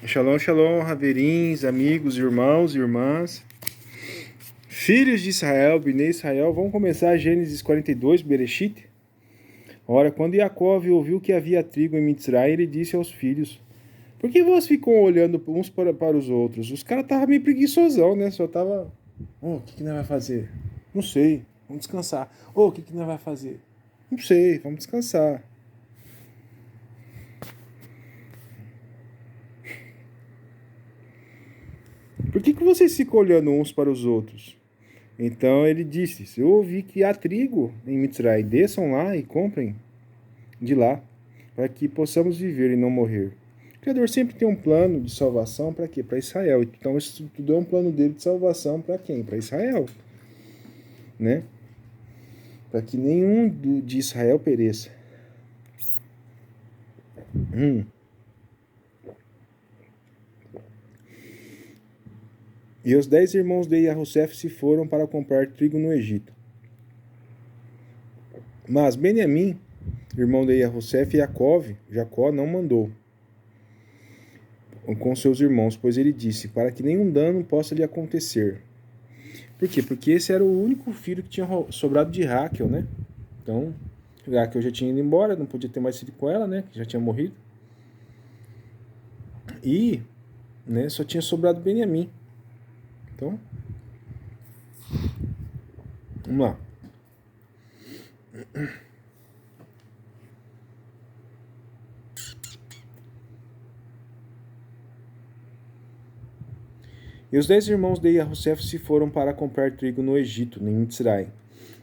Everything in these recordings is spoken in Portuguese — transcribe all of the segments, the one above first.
Shalom, shalom, Haverins, amigos, irmãos e irmãs, filhos de Israel, Bnei Israel. Vamos começar Gênesis 42, Bereshit. Ora, quando Jacó ouviu que havia trigo em Mitzrayim, ele disse aos filhos: por que vós ficam olhando uns para os outros? Os caras estavam meio preguiçosão, né? Só tava, o que nós vai fazer? Não sei, vamos descansar. O que nós vai fazer? Não sei, vamos descansar. Por que vocês ficam olhando uns para os outros? Então ele disse: eu ouvi que há trigo em Mitzrayim, desçam lá e comprem de lá, para que possamos viver e não morrer. O Criador sempre tem um plano de salvação para quê? Para Israel. Então isso tudo é um plano dele de salvação para quem? Para Israel, né? Para que nenhum de Israel pereça. E os 10 irmãos de Yahussef se foram para comprar trigo no Egito. Mas Benjamim, irmão de Yahussef, e Jacó não mandou com seus irmãos, pois ele disse, para que nenhum dano possa lhe acontecer. Por quê? Porque esse era o único filho que tinha sobrado de Raquel, né? Então, Raquel já tinha ido embora, não podia ter mais filho com ela, né? Que já tinha morrido. E, né, só tinha sobrado Benjamim. Então, vamos lá. E os 10 irmãos de Yahussef se foram para comprar trigo no Egito, em Mitzrayim.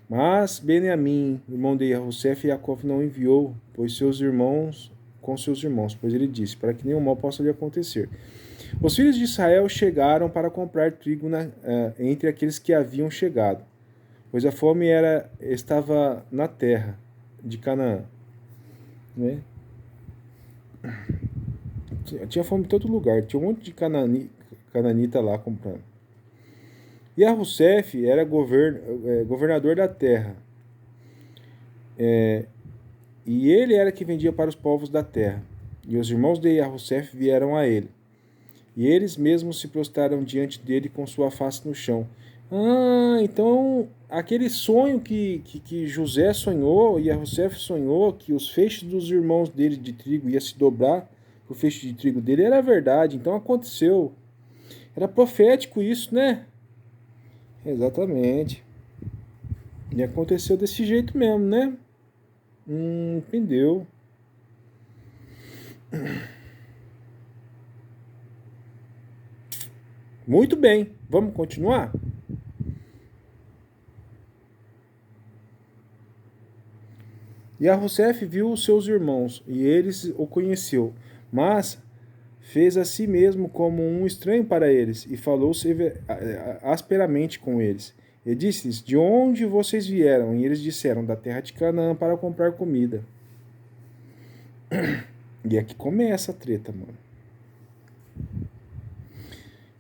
Mas Benjamim, irmão de Yahussef, Jacó não enviou, pois seus irmãos, pois ele disse, para que nenhum mal possa lhe acontecer. Os filhos de Israel chegaram para comprar trigo entre aqueles que haviam chegado, pois a fome estava na terra de Canaã. Né? Tinha fome em todo lugar, tinha um monte de cananita lá comprando. E Yahussef era governador da terra. E ele era que vendia para os povos da terra. E os irmãos de Yahussef vieram a ele. E eles mesmos se prostraram diante dele com sua face no chão. Então aquele sonho que José sonhou, e Yahussef sonhou, que os feixes dos irmãos dele de trigo ia se dobrar, o feixe de trigo dele era verdade. Então aconteceu. Era profético isso, né? Exatamente. E aconteceu desse jeito mesmo, né? Entendeu? Muito bem. Vamos continuar? E Yahussef viu os seus irmãos, e eles o conheceu, mas fez a si mesmo como um estranho para eles, e falou asperamente com eles. E disse-lhes, de onde vocês vieram? E eles disseram, da terra de Canaã, para comprar comida. E aqui começa a treta, mano.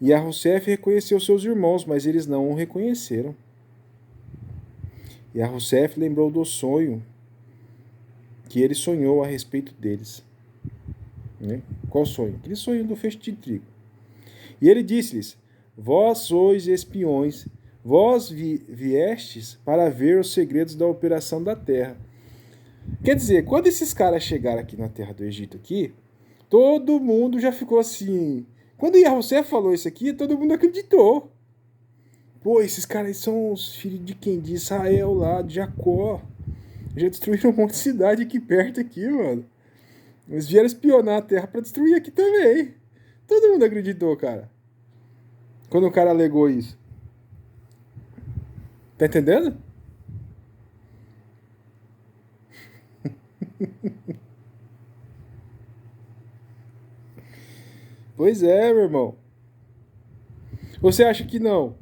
E Yahussef reconheceu seus irmãos, mas eles não o reconheceram. E Yahussef lembrou do sonho que ele sonhou a respeito deles. Né? Qual sonho? Aquele sonho do feixe de trigo. E ele disse-lhes, vós sois espiões, vós viestes para ver os segredos da operação da terra. Quer dizer, quando esses caras chegaram aqui na terra do Egito, aqui, todo mundo já ficou assim. Quando Yahussef falou isso aqui, todo mundo acreditou. Pô, esses caras são os filhos de quem? De Israel lá, de Jacó. Já destruíram um monte de cidade aqui perto, aqui, mano. Eles vieram espionar a terra pra destruir aqui também. Todo mundo acreditou, cara. Quando o cara alegou isso. Tá entendendo? Pois é, meu irmão. Você acha que não?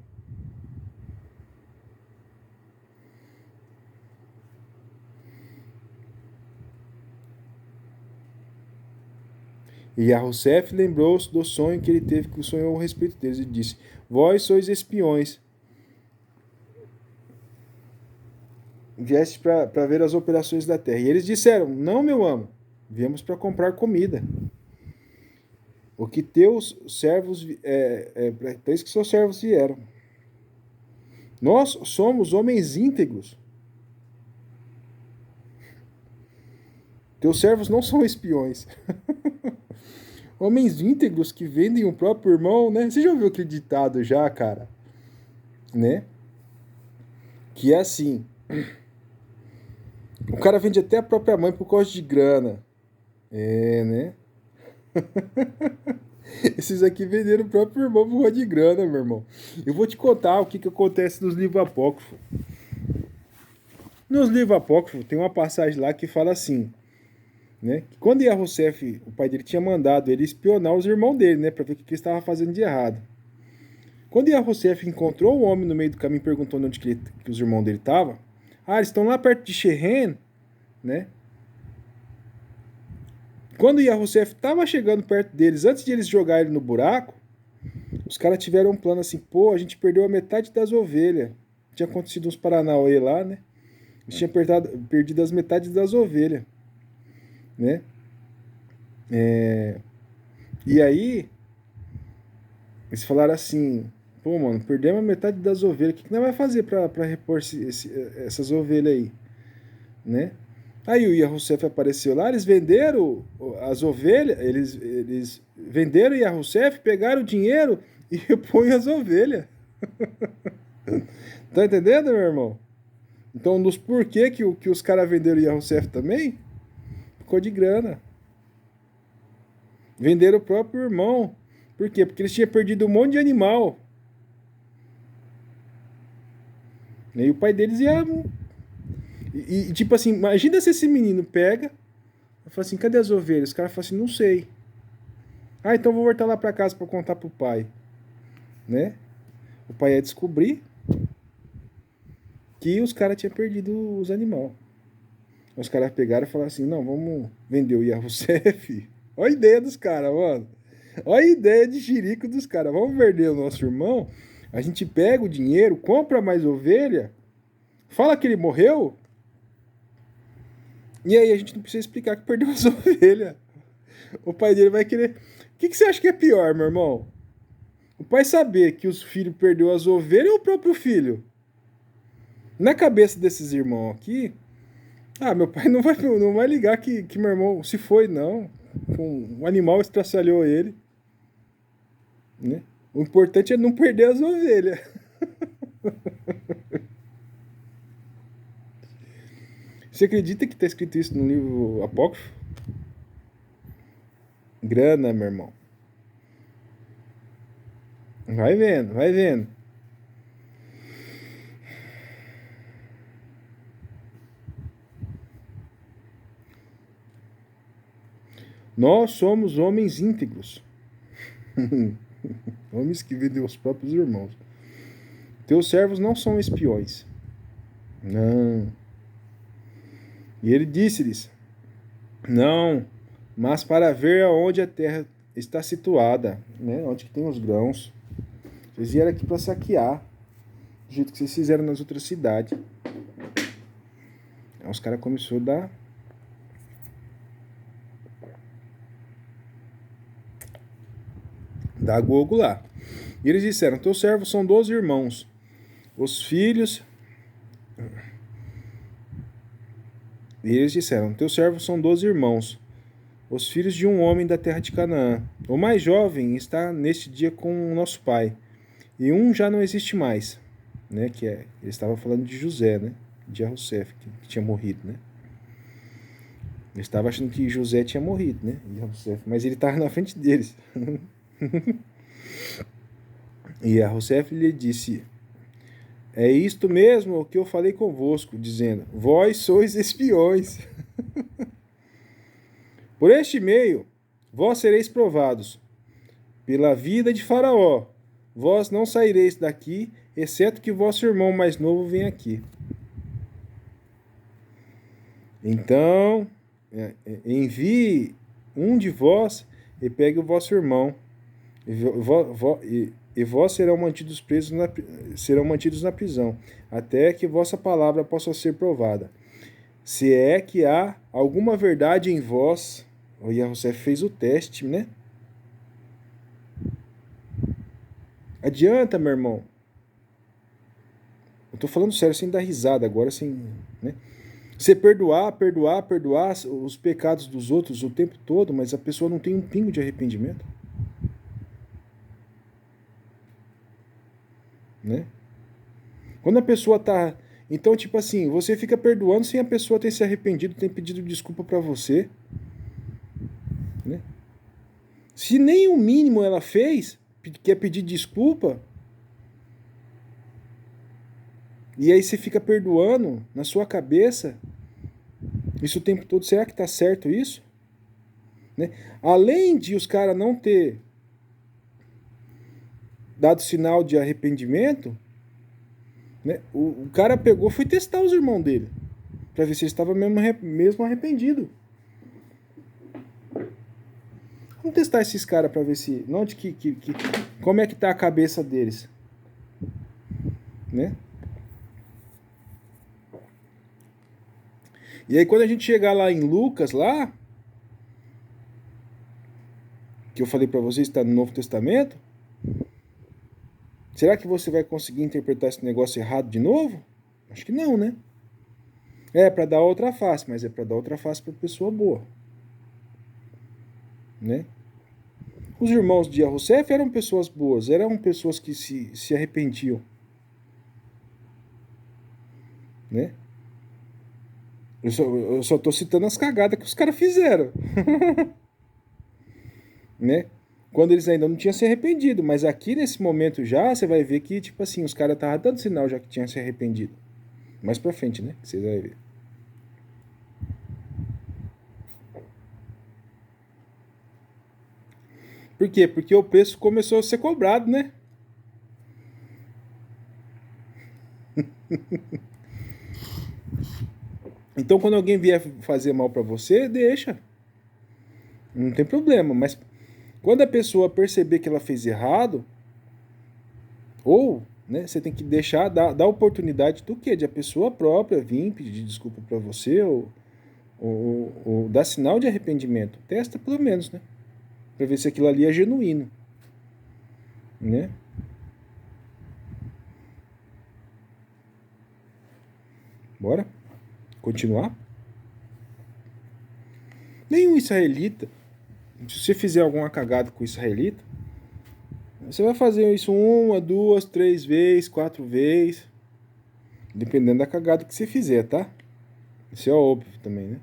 E Yahussef lembrou-se do sonho que ele teve, que sonhou a respeito deles, e disse, vós sois espiões. Vieste para ver as operações da terra. E eles disseram, não, meu amo, viemos para comprar comida. o que teus servos, para isso que seus servos vieram. Nós somos homens íntegros. Teus servos não são espiões. Homens íntegros que vendem o próprio irmão, né? Você já ouviu aquele ditado já, cara? Né? Que é assim. O cara vende até a própria mãe por causa de grana. É, né? Esses aqui venderam o próprio irmão por causa de grana, meu irmão. Eu vou te contar o que acontece nos livros apócrifos. Nos livros apócrifos tem uma passagem lá que fala assim, né? Que quando Iarrocef, o pai dele, tinha mandado ele espionar os irmãos dele, né? Pra ver o que ele estava fazendo de errado. Quando Iarrocef encontrou o homem no meio do caminho perguntando onde que os irmãos dele estavam, eles estão lá perto de Shechem, né? Quando Iarrocef estava chegando perto deles, antes de eles jogarem ele no buraco, os caras tiveram um plano assim, pô, a gente perdeu a metade das ovelhas. Tinha acontecido uns Paranauê lá, né? Eles tinham perdido as metades das ovelhas, né? E aí, eles falaram assim, pô, mano, perdemos a metade das ovelhas, o que nós vamos fazer pra repor essas ovelhas aí, né? Aí o Iarrocef apareceu lá, eles venderam as ovelhas, eles venderam o Iarrocef, pegaram o dinheiro e repõem as ovelhas. Tá entendendo, meu irmão? Então, nos porquê que os caras venderam o Iarrocef também? Ficou de grana. Venderam o próprio irmão. Por quê? Porque eles tinham perdido um monte de animal. E o pai deles ia... E tipo assim, imagina se esse menino pega e fala assim, cadê as ovelhas? Os caras falam assim, não sei. Então vou voltar lá pra casa pra contar pro pai. Né? O pai ia descobrir que os caras tinham perdido os animais. Os caras pegaram e falaram assim, não, vamos vender o Iarrocef. Olha a ideia dos caras, mano. Olha a ideia de jirico dos caras. Vamos vender o nosso irmão, a gente pega o dinheiro, compra mais ovelha, fala que ele morreu, e aí a gente não precisa explicar que perdeu as ovelhas. O pai dele vai querer... O que você acha que é pior, meu irmão? O pai saber que os filhos perdeu as ovelhas ou o próprio filho? Na cabeça desses irmãos aqui, meu pai não vai ligar que meu irmão se foi, não. Um animal estraçalhou ele. Né? O importante é não perder as ovelhas. Você acredita que está escrito isso no livro apócrifo? Grana, meu irmão. Vai vendo, vai vendo. Nós somos homens íntegros. Homens que vendem os próprios irmãos. Teus servos não são espiões. Não. E ele disse-lhes, não, mas para ver aonde a terra está situada, né? Onde que tem os grãos. Vocês vieram aqui para saquear, do jeito que vocês fizeram nas outras cidades. Aí os caras começaram a dar gogo lá. E eles disseram, teus servos são 12 irmãos. Os filhos... E eles disseram, teus servos são 12 irmãos, os filhos de um homem da terra de Canaã. O mais jovem está neste dia com o nosso pai, e um já não existe mais. Né? Ele estava falando de José, né? De Iarrocef, que tinha morrido, né? Ele estava achando que José tinha morrido, né? Iarrocef, mas ele estava na frente deles. E Iarrocef lhe disse, é isto mesmo o que eu falei convosco, dizendo, vós sois espiões. Por este meio, vós sereis provados. Pela vida de Faraó, vós não saireis daqui, exceto que vosso irmão mais novo venha aqui. Então, envie um de vós e pegue o vosso irmão, e vós serão mantidos na prisão, até que vossa palavra possa ser provada. Se é que há alguma verdade em vós, o Iarrocef fez o teste, né? Adianta, meu irmão. Eu tô falando sério, sem dar risada agora, sem, né? Você perdoar os pecados dos outros o tempo todo, mas a pessoa não tem um pingo de arrependimento, né? Quando a pessoa tá, então tipo assim, você fica perdoando sem a pessoa ter se arrependido, ter pedido desculpa para você, né? Se nem o mínimo ela fez, quer pedir desculpa, e aí você fica perdoando na sua cabeça isso o tempo todo, será que tá certo isso? Né? Além de os caras não ter dado sinal de arrependimento, né? O cara pegou, foi testar os irmãos dele, para ver se ele estava mesmo arrependido. Vamos testar esses caras para ver se, onde como é que tá a cabeça deles, né? E aí quando a gente chegar lá em Lucas lá, que eu falei para vocês está no Novo Testamento, será que você vai conseguir interpretar esse negócio errado de novo? Acho que não, né? É para dar outra face, mas é para dar outra face para pessoa boa, né? Os irmãos de Rousseff eram pessoas boas, eram pessoas que se arrependiam, né? Eu só tô citando as cagadas que os caras fizeram, né? Quando eles ainda não tinham se arrependido, mas aqui nesse momento já, você vai ver que, tipo assim, os caras estavam dando sinal já que tinham se arrependido. Mais pra frente, né? Que vocês vão ver. Por quê? Porque o preço começou a ser cobrado, né? Então, quando alguém vier fazer mal pra você, deixa. Não tem problema. Mas quando a pessoa perceber que ela fez errado, ou, né, você tem que deixar, dar oportunidade do quê? De a pessoa própria vir pedir desculpa pra você, ou dar sinal de arrependimento. Testa pelo menos, né? Pra ver se aquilo ali é genuíno, né? Bora? Continuar? Nenhum israelita, se você fizer alguma cagada com o israelita, você vai fazer isso 1, 2, 3 vezes, 4 vezes, dependendo da cagada que você fizer, tá? Isso é óbvio também, né?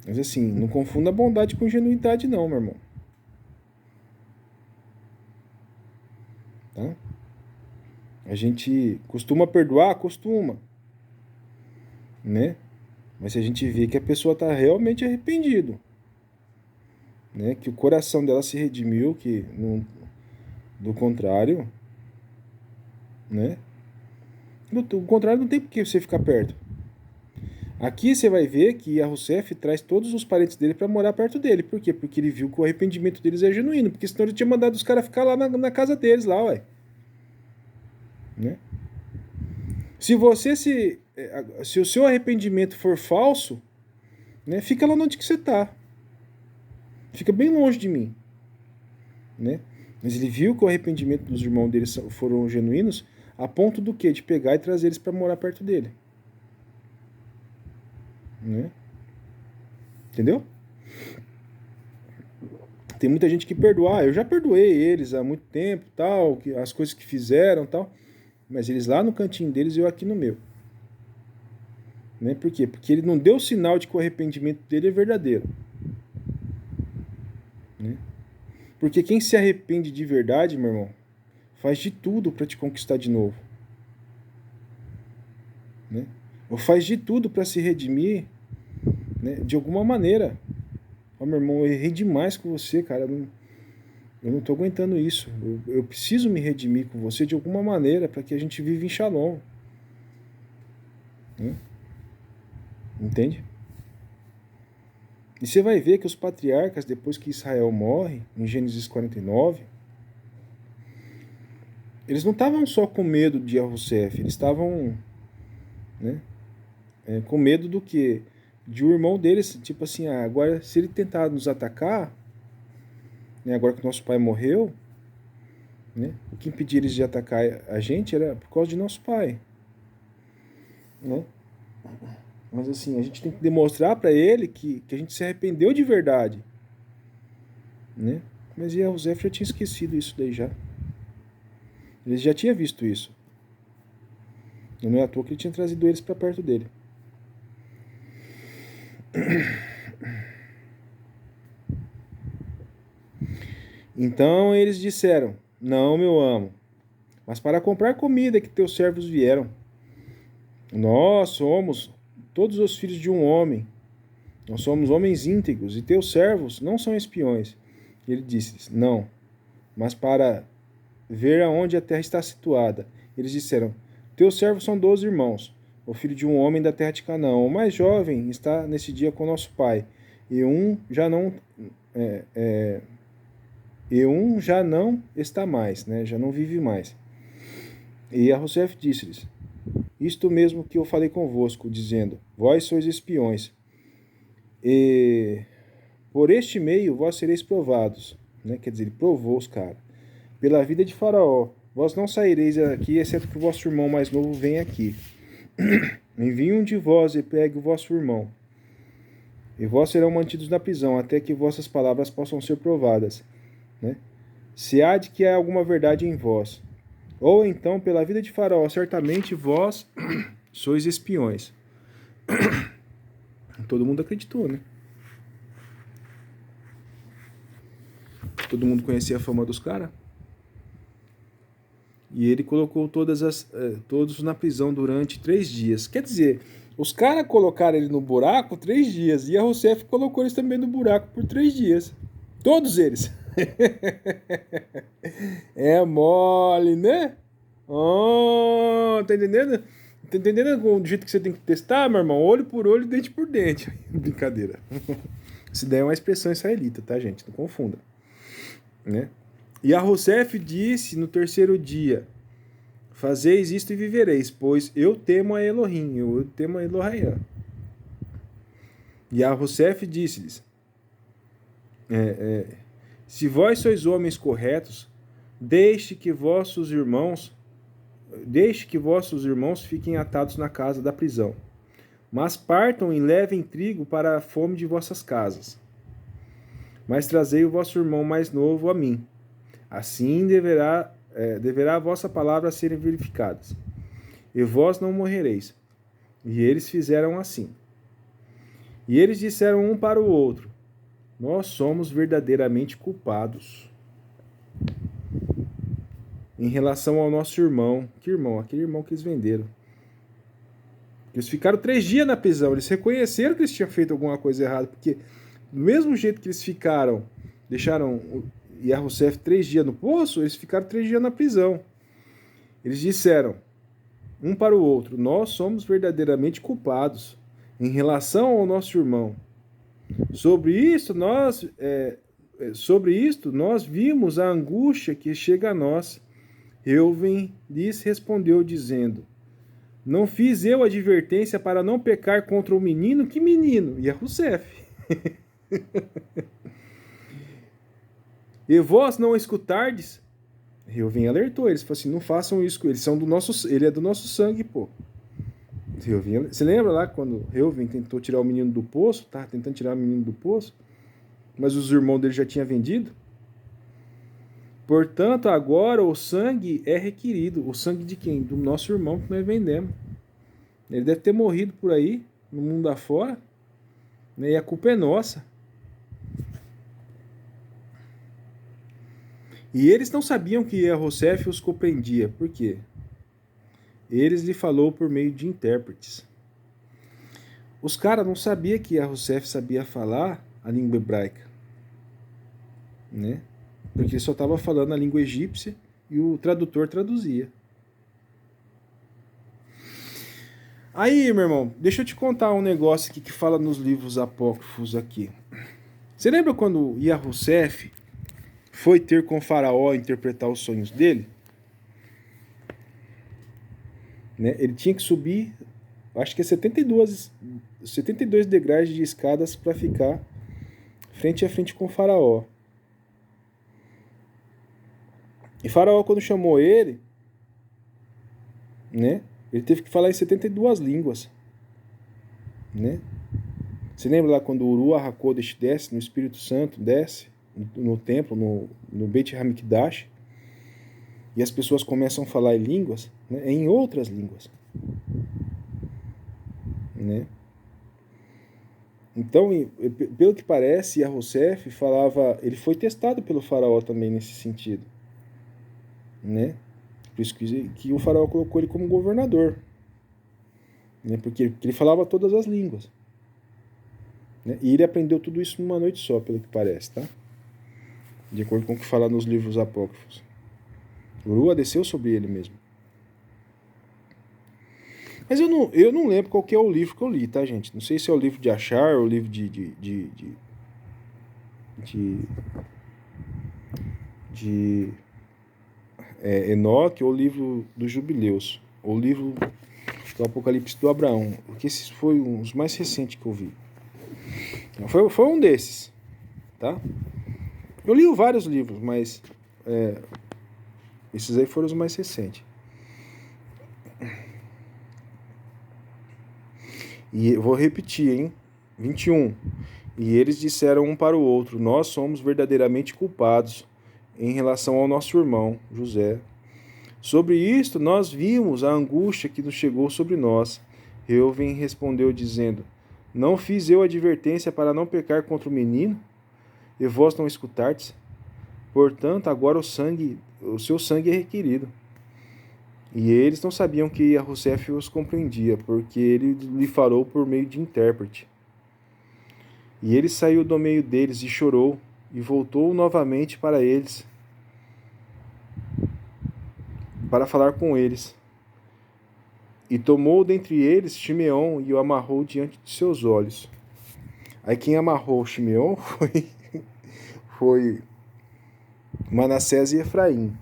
Mas assim, não confunda bondade com ingenuidade não, meu irmão. Tá? A gente costuma perdoar? Costuma, né? Mas se a gente vê que a pessoa está realmente arrependido, né? Que o coração dela se redimiu, que não, do contrário, né? Do contrário, não tem por que você ficar perto. Aqui você vai ver que a Rousseff traz todos os parentes dele para morar perto dele. Por quê? Porque ele viu que o arrependimento deles é genuíno. Porque senão ele tinha mandado os caras ficar lá na casa deles, lá, ué. Né? Se você se o seu arrependimento for falso, né, fica lá onde que você tá. Fica bem longe de mim, né? Mas ele viu que o arrependimento dos irmãos dele foram genuínos, a ponto do quê? De pegar e trazer eles para morar perto dele, né? Entendeu? Tem muita gente que perdoa, eu já perdoei eles há muito tempo, tal, que as coisas que fizeram, tal, mas eles lá no cantinho deles e eu aqui no meu. Né? Por quê? Porque ele não deu sinal de que o arrependimento dele é verdadeiro. Né? Porque quem se arrepende de verdade, meu irmão, faz de tudo para te conquistar de novo. Né? Ou faz de tudo para se redimir, né, de alguma maneira. Ó, meu irmão, eu errei demais com você, cara. Eu não tô aguentando isso. Eu preciso me redimir com você de alguma maneira para que a gente viva em shalom. Né? Entende? E você vai ver que os patriarcas, depois que Israel morre, em Gênesis 49, eles não estavam só com medo de Rousseff, eles estavam, né, com medo do quê? De o irmão deles, tipo assim, agora se ele tentar nos atacar, né, agora que nosso pai morreu, Né? O que impedia eles de atacar a gente era por causa de nosso pai. Né? Mas assim, a gente tem que demonstrar para ele que a gente se arrependeu de verdade. Né? Mas Yahusef já tinha esquecido isso daí já. Ele já tinha visto isso. E não é à toa que ele tinha trazido eles para perto dele. Então eles disseram: Não, meu amo, mas para comprar comida que teus servos vieram. Nós somos todos os filhos de um homem. Nós somos homens íntegros e teus servos não são espiões. Ele disse: Não, mas para ver aonde a terra está situada. Eles disseram: Teus servos são 12 irmãos, o filho de um homem da terra de Canaã. O mais jovem está nesse dia com nosso pai, e um já não está mais, né? Já não vive mais. E Yahusef disse-lhes: Isto mesmo que eu falei convosco, dizendo: Vós sois espiões, e por este meio vós sereis provados. Né? Quer dizer, ele provou os caras. Pela vida de Faraó, vós não saireis aqui, exceto que o vosso irmão mais novo venha aqui. Envie um de vós e pegue o vosso irmão. E vós serão mantidos na prisão, até que vossas palavras possam ser provadas. Né? Se há de que há alguma verdade em vós. Ou então, pela vida de Faraó, certamente vós sois espiões. Todo mundo acreditou, né? Todo mundo conhecia a fama dos caras. E ele colocou todos na prisão durante 3 dias. Quer dizer, os caras colocaram ele no buraco 3 dias. E a Yahusef colocou eles também no buraco por 3 dias. Todos eles. É mole, né? Oh, tá entendendo? Tá entendendo do jeito que você tem que testar, meu irmão? Olho por olho, dente por dente. Brincadeira. Isso daí é uma expressão israelita, tá, gente? Não confunda. Né? E Yahusef disse no 3º dia: Fazeis isto e vivereis, pois eu temo a Elohim, eu temo a Elohim. E Yahusef disse-lhes: Se vós sois homens corretos, deixe que vossos irmãos fiquem atados na casa da prisão. Mas partam e levem trigo para a fome de vossas casas. Mas trazei o vosso irmão mais novo a mim. Assim deverá a vossa palavra serem verificadas. E vós não morrereis. E eles fizeram assim. E eles disseram um para o outro: Nós somos verdadeiramente culpados em relação ao nosso irmão. Que irmão? Aquele irmão que eles venderam. Eles ficaram 3 dias na prisão. Eles reconheceram que eles tinham feito alguma coisa errada. Porque do mesmo jeito que eles deixaram Yahusef 3 dias no poço, eles ficaram 3 dias na prisão. Eles disseram um para o outro: Nós somos verdadeiramente culpados em relação ao nosso irmão. Sobre isto nós vimos a angústia que chega a nós. Reuven lhes respondeu dizendo: Não fiz eu advertência para não pecar contra o menino? Que menino? Yahusef. E vós não escutardes? Reuven alertou eles, falou assim: Não façam isso com eles, ele é do nosso sangue, pô. Você lembra lá quando Reuven tentou tirar o menino do poço? Tá tentando tirar o menino do poço, mas os irmãos dele já tinham vendido. Portanto, agora o sangue é requerido. O sangue de quem? Do nosso irmão que nós vendemos. Ele deve ter morrido por aí, no mundo afora, né? E a culpa é nossa. E eles não sabiam que Yahusef os compreendia. Por quê? Eles lhe falou por meio de intérpretes. Os caras não sabiam que Yahusef sabia falar a língua hebraica, né? Porque ele só estava falando a língua egípcia e o tradutor traduzia. Aí, meu irmão, deixa eu te contar um negócio aqui que fala nos livros apócrifos aqui. Você lembra quando Yahusef foi ter com Faraó interpretar os sonhos dele? Né? Ele tinha que subir, acho que é 72 degraus de escadas para ficar frente a frente com o Faraó. E Faraó, quando chamou ele, né, ele teve que falar em 72 línguas, né? Você lembra lá quando o Uru HaKodesh desce, no Espírito Santo desce no templo, no Beit HaMikdash, e as pessoas começam a falar em línguas, né, em outras línguas, né? Então, pelo que parece, Yahusef falava, ele foi testado pelo faraó também nesse sentido, né? Por isso que o faraó colocou ele como governador, né? Porque ele falava todas as línguas, né? E ele aprendeu tudo isso numa noite só, pelo que parece, tá? De acordo com o que fala nos livros apócrifos. Urua desceu sobre ele mesmo. Mas eu não lembro qual que é o livro que eu li, tá, gente? Não sei se é o livro de Achar ou o livro de Enoque ou o livro dos Jubileus, ou o livro do Apocalipse do Abraão, porque esse foi um dos mais recentes que eu vi. Foi um desses, tá? Eu li vários livros, mas esses aí foram os mais recentes. E eu vou repetir, hein? 21. E eles disseram um para o outro: nós somos verdadeiramente culpados em relação ao nosso irmão, José. Sobre isto, nós vimos a angústia que nos chegou sobre nós. Reuven respondeu, dizendo: não fiz eu advertência para não pecar contra o menino? E vós não escutardes? Portanto, agora o seu sangue é requerido. E eles não sabiam que Yahusef os compreendia, porque ele lhe falou por meio de intérprete. E ele saiu do meio deles e chorou, e voltou novamente para eles, para falar com eles. E tomou dentre eles Shimeão e o amarrou diante de seus olhos. Aí quem amarrou Shimeão foi Manassés e Efraim.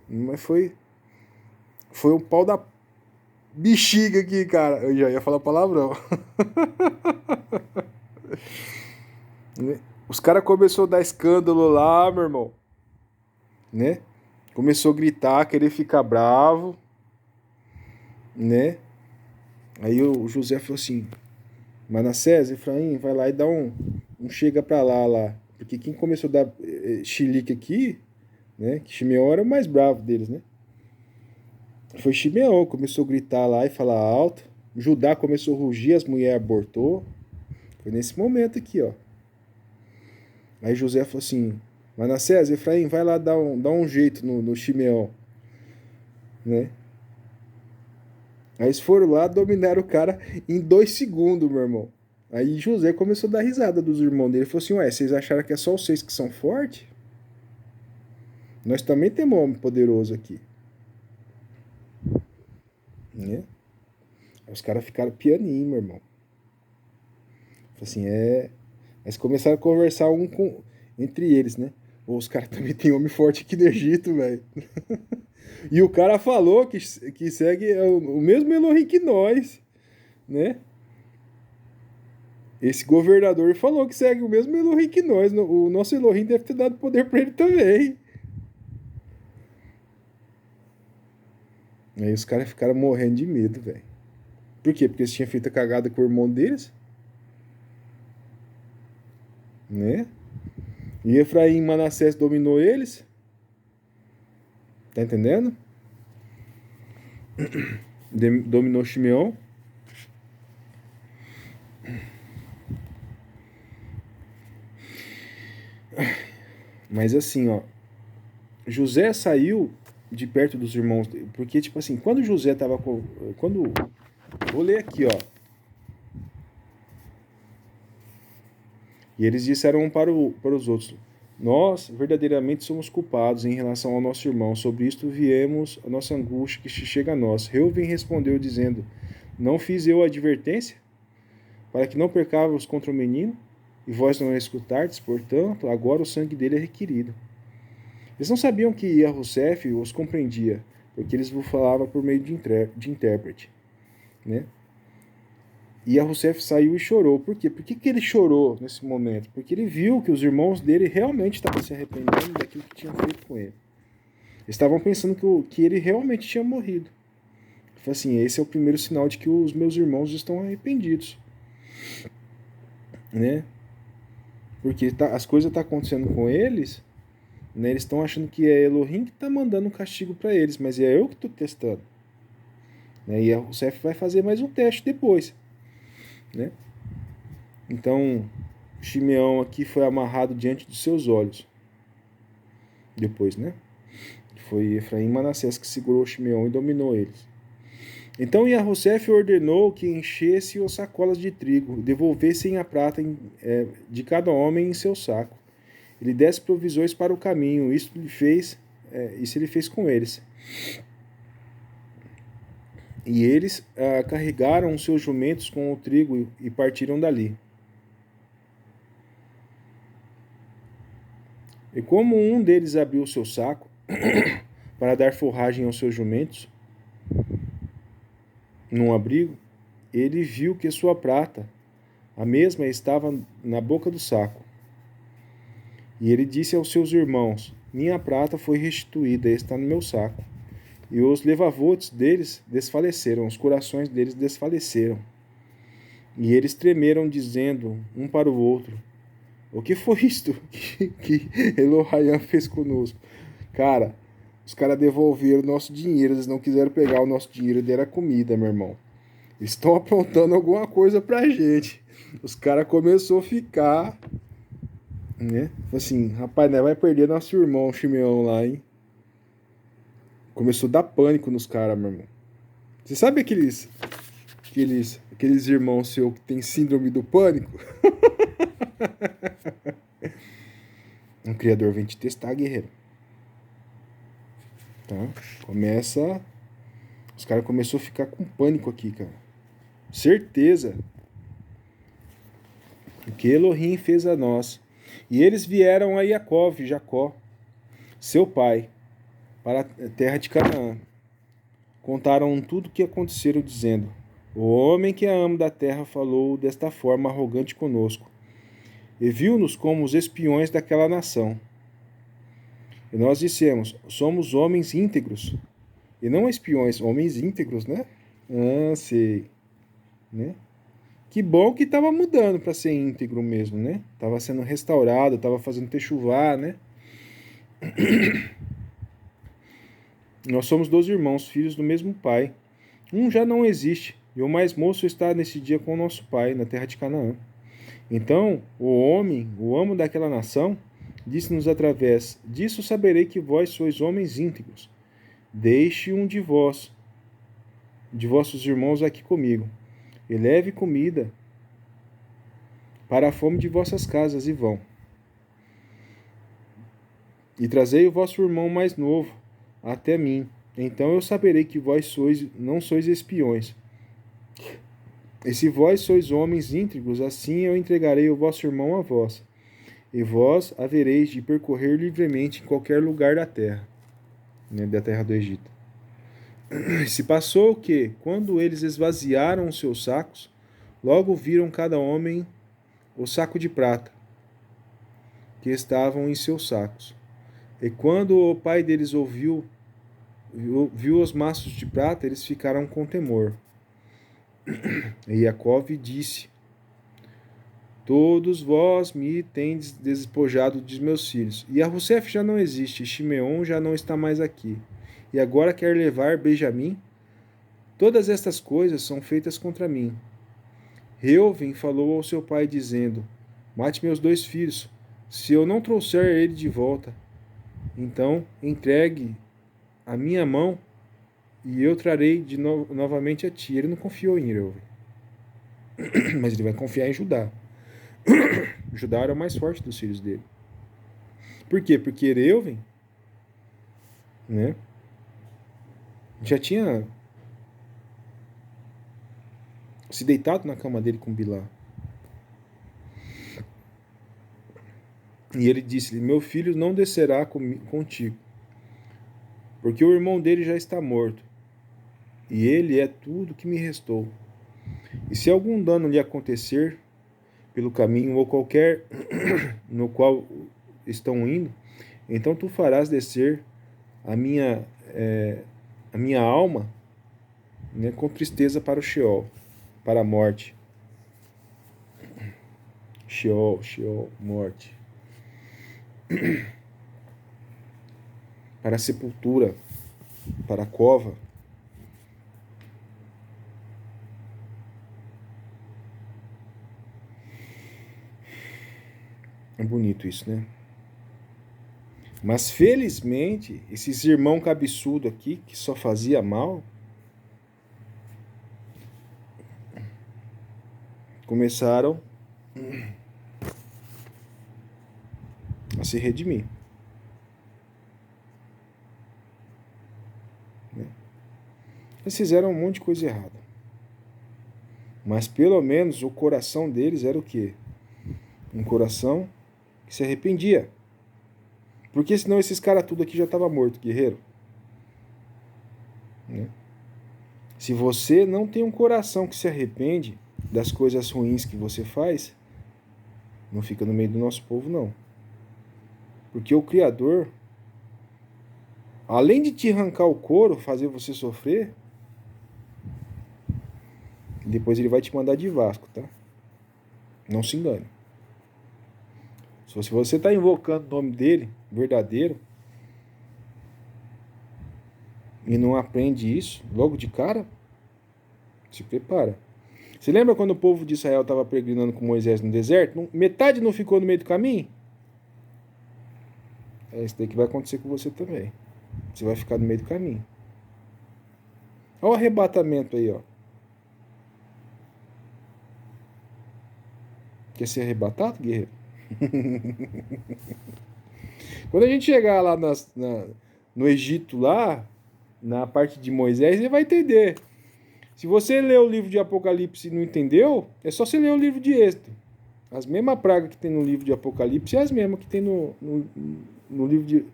Mas foi um pau da bexiga aqui, cara. Eu já ia falar palavrão. Os caras começaram a dar escândalo lá, meu irmão. Né? Começou a gritar, querer ficar bravo. Né? Aí o José falou assim: Manassés, Efraim, vai lá e dá um chega pra lá. Porque quem começou a dar chilique aqui, né? Que Shimeão era o mais bravo deles, né? Foi Shimeão, começou a gritar lá e falar alto. Judá começou a rugir, as mulheres abortou. Foi nesse momento aqui, ó. Aí José falou assim: Manassés, Efraim, vai lá dar um jeito no Shimeão, né? Aí eles foram lá, dominaram o cara em 2 segundos, meu irmão. Aí José começou a dar risada dos irmãos dele. Ele falou assim: ué, vocês acharam que é só vocês que são fortes? Nós também temos um homem poderoso aqui. Né? Aí os caras ficaram pianinho, meu irmão. Falei assim, Eles começaram a conversar entre eles, né? Ou os caras também tem homem forte aqui no Egito, velho. E o cara falou que segue o mesmo Elohim que nós, né? Esse governador falou que segue o mesmo Elohim que nós. O nosso Elohim deve ter dado poder pra ele também. Aí os caras ficaram morrendo de medo, velho. Por quê? Porque eles tinham feito a cagada com o irmão deles. Né? E Efraim e Manassés dominou eles. Tá entendendo? Dominou Shimeão. Mas assim, ó. José saiu de perto dos irmãos dele. Porque, tipo assim, quando José tava com. Vou ler aqui, ó. E eles disseram um para os outros: nós verdadeiramente somos culpados em relação ao nosso irmão. Sobre isto viemos a nossa angústia que chega a nós. Reuven respondeu, dizendo: não fiz eu a advertência, para que não percávamos contra o menino, e vós não escutardes, portanto, agora o sangue dele é requerido. Eles não sabiam que Yahusef os compreendia, porque eles vos falavam por meio de intérprete. Né? E Yahusef saiu e chorou. Por quê? Por que ele chorou nesse momento? Porque ele viu que os irmãos dele realmente estavam se arrependendo daquilo que tinham feito com ele. Estavam pensando que ele realmente tinha morrido. Ele falou assim, esse é o primeiro sinal de que os meus irmãos estão arrependidos, né? Porque as coisas estão acontecendo com eles, né? Eles estão achando que é Elohim que está mandando um castigo para eles, mas é eu que estou testando. Né? E a Rousseff vai fazer mais um teste depois, né? Então, Shimeão aqui foi amarrado diante dos seus olhos. Depois, né? Foi Efraim e Manassés que segurou Shimeão e dominou eles. Então Yahussef ordenou que enchesse as sacolas de trigo, devolvessem a prata de cada homem em seu saco. Ele desse provisões para o caminho, isso ele fez com eles. E eles carregaram os seus jumentos com o trigo e partiram dali. E como um deles abriu o seu saco para dar forragem aos seus jumentos, num abrigo, ele viu que sua prata, a mesma, estava na boca do saco. E ele disse aos seus irmãos, minha prata foi restituída, está no meu saco. E os levavotes deles desfaleceram, os corações deles desfaleceram. E eles tremeram, dizendo um para o outro, o que foi isto que Elohim fez conosco? Cara, os caras devolveram o nosso dinheiro, eles não quiseram pegar o nosso dinheiro, deram comida, meu irmão. Eles estão aprontando alguma coisa pra gente. Os caras começaram a ficar, né? Assim, rapaz, né, vai perder nosso irmão, o Shimeão lá, hein? Começou a dar pânico nos caras, meu irmão. Você sabe aqueles irmãos seus que tem síndrome do pânico? Um criador vem te testar, guerreiro. Tá? Os caras começaram a ficar com pânico aqui, cara. Certeza. O que Elohim fez a nós. E eles vieram a Jacó, seu pai, para a terra de Canaã. Contaram tudo o que aconteceu, dizendo: o homem que é amo da terra falou desta forma arrogante conosco, e viu-nos como os espiões daquela nação. E nós dissemos: somos homens íntegros, e não espiões, homens íntegros, né? Ah, sei. Né? Que bom que estava mudando para ser íntegro mesmo, né? Estava sendo restaurado, estava fazendo techuvá, né? Nós somos 12 irmãos, filhos do mesmo pai. Um já não existe, e o mais moço está nesse dia com o nosso pai, na terra de Canaã. Então, o homem, o amo daquela nação, disse-nos através disso saberei que vós sois homens íntegros. Deixe um de vossos irmãos aqui comigo, e leve comida para a fome de vossas casas, e vão. E trazei o vosso irmão mais novo até mim, então eu saberei que vós não sois espiões. E se vós sois homens íntegros, assim eu entregarei o vosso irmão a vós, e vós havereis de percorrer livremente em qualquer lugar da terra, né, da terra do Egito. Se passou que, quando eles esvaziaram os seus sacos, logo viram cada homem o saco de prata que estavam em seus sacos. E quando o pai deles viu os maços de prata, eles ficaram com temor. E Jacó disse: todos vós me tendes despojado de meus filhos. E Rousseff já não existe, Shimeão já não está mais aqui. E agora quer levar Benjamim? Todas estas coisas são feitas contra mim. Reuven falou ao seu pai, dizendo: mate meus 2 filhos, se eu não trouxer ele de volta. Então entregue a minha mão e eu trarei novamente a ti. Ele não confiou em Reuven, mas ele vai confiar em Judá. Judá era o mais forte dos filhos dele. Por quê? Porque Reuven, né, já tinha se deitado na cama dele com Bilá. E ele disse-lhe: meu filho não descerá contigo, porque o irmão dele já está morto, e ele é tudo que me restou. E se algum dano lhe acontecer pelo caminho ou qualquer no qual estão indo, então tu farás descer a minha, a minha alma, né, com tristeza para o Sheol, para a morte. Sheol, Sheol, morte. Para a sepultura, para a cova. É bonito isso, né? Mas felizmente, esses irmãos cabeçudo aqui, que só fazia mal, começaram a se redimir. Eles fizeram um monte de coisa errada. Mas pelo menos o coração deles era o quê? Um coração que se arrependia. Porque senão esses caras tudo aqui já estavam mortos, guerreiro. Né? Se você não tem um coração que se arrepende das coisas ruins que você faz, não fica no meio do nosso povo, não. Porque o Criador, além de te arrancar o couro, fazer você sofrer, depois ele vai te mandar de Vasco, tá? Não se engane. Se você está invocando o nome dele, verdadeiro, e não aprende isso logo de cara, se prepara. Você lembra quando o povo de Israel estava peregrinando com Moisés no deserto? Metade não ficou no meio do caminho? É isso daí que vai acontecer com você também. Você vai ficar no meio do caminho. Olha o arrebatamento aí, ó. Quer ser arrebatado, guerreiro? Quando a gente chegar lá no Egito, lá, na parte de Moisés, você vai entender. Se você ler o livro de Apocalipse e não entendeu, é só você ler o livro de Êxodo. As mesmas pragas que tem no livro de Apocalipse é as mesmas que tem no livro de...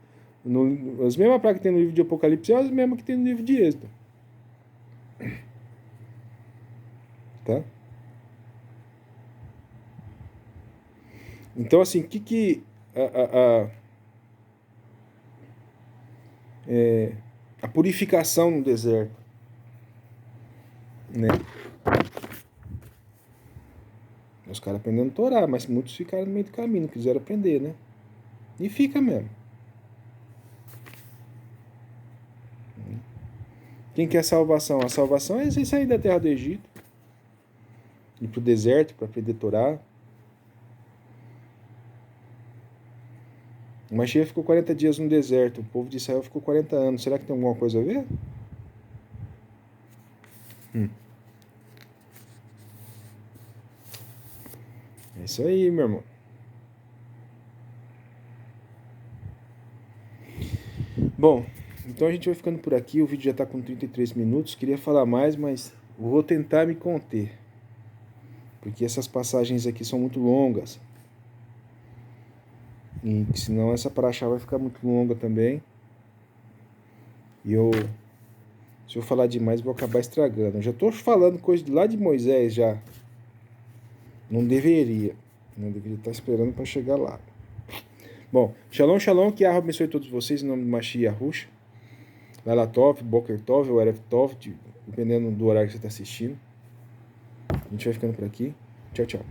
as mesmas pragas que tem no livro de Apocalipse é as mesmas que tem no livro de Êxodo. Tá? Então, assim, a purificação no deserto, né? Os caras aprendendo a Torá, mas muitos ficaram no meio do caminho, não quiseram aprender, né? E fica mesmo. Quem quer salvação? A salvação é você sair da terra do Egito, ir pro deserto para aprender Torá. O Mashiach ficou 40 dias no deserto, o povo de Israel ficou 40 anos. Será que tem alguma coisa a ver? É isso aí, meu irmão. Bom, então a gente vai ficando por aqui. O vídeo já está com 33 minutos. Queria falar mais, mas vou tentar me conter. Porque essas passagens aqui são muito longas. E senão essa paraxá vai ficar muito longa também. E se eu falar demais, vou acabar estragando. Eu já estou falando coisa lá de Moisés já. Não deveria. Não deveria estar esperando para chegar lá. Bom, shalom, shalom. Que Yahweh abençoe todos vocês em nome do Mashiach Yahushua. Laila Tov, Boker Tov, ou Erev Tov, dependendo do horário que você está assistindo. A gente vai ficando por aqui. Tchau, tchau.